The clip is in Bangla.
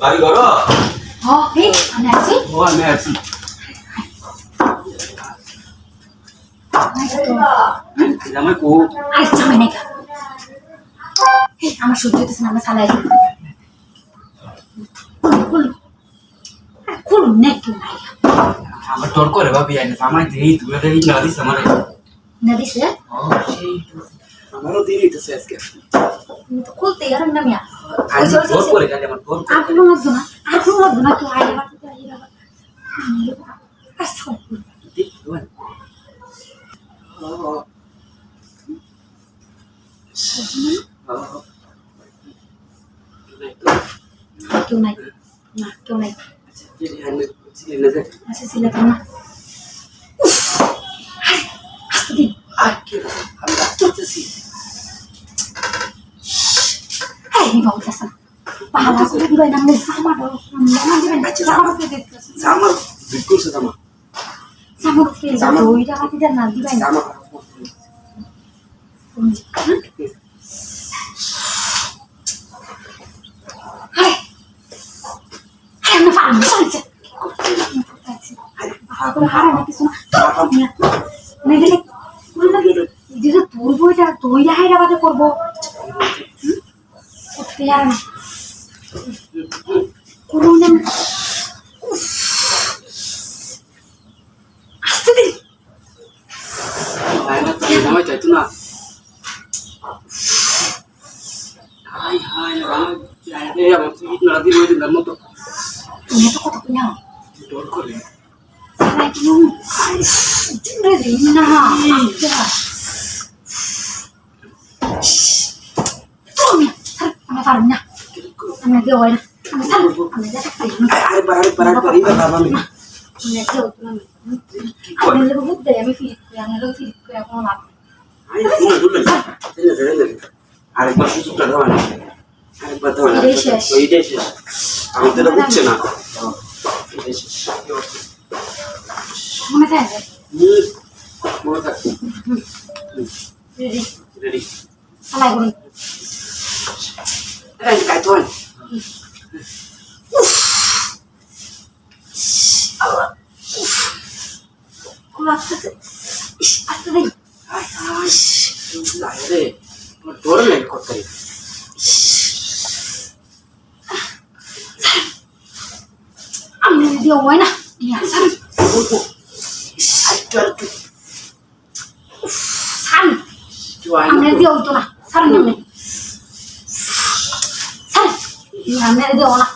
বাড়ি করো হ্যাঁ হে আমি আছি ও আমি আছি জামাই কো আই জামাই নাই হে আমার সহ্য হইতেছে না আমরা সালাই খুল নেক নাই আমার তোর করে ভাবি আইনা জামাই দেই তুই রে না দিস আমারে না দিছে ও সেই আমারও দেরি হইতেছে আজকে তুমি তো খুলতে আর না মিয়া আই তোর করে গেলে আমার তোর আর কোনো লাগতো না আর কোনো লাগতো না তুই আইলে বাড়তে তুই আইলে আসো দেখ তুই কেউ নাই না কেউ নাই আচ্ছা এই হানে চিনে না আচ্ছা ছিল তো না আস্তে দিন আকে আমি রাখতেছি এই বাবু দাসা পাহাড় করে দিবাই না আমি সামার না দিবেন সামার করে দিতেছি জামা বিকুল সে জামা সামার করে যা ওইটা হাতে দেন না দিবাই না জামা হাই হাই না ফান চলছে আরে হারা না কিছু না গেলে পুরো না গেলে যেটা তোর বইটা দইটা হাইরা বাদে করবো করতে আর না করুন না আস্তে দিন আয় না তো জামাই চাইতো না হাই হাই জামাই চাইলে আমার তুই না দিই ওই দিন মতো তুমি তো কত কিনা তোর করে সালাই কিনো আই জুড়ে দিন না আচ্ছা তুমি আমি পারব না আমি দেও না আমি সাল আমি যা আরে বারে ইবা বাবা আমি আমি দেও তুমি আমি লোক বুঝতে আমি ফিট আমি লোক ফিট করে কোনো লাভ আই ফোন দুলে দিলে আরে বাস সুটা দাও না আরে বাদাও না ওই দেশ আমি তো বুঝছে না দেশ মনে থাকে মোর থাক রেডি রেডি সালাই করুন আরে কাই তো কোন আসছে আসতে দিন আয় আয় রে তোর ডোর লাইক করতে আমি দিও হয় না ইয়া সাল আইটো সাল জয় আমি দিও তো না সাল নেমে সাল আমি দিও না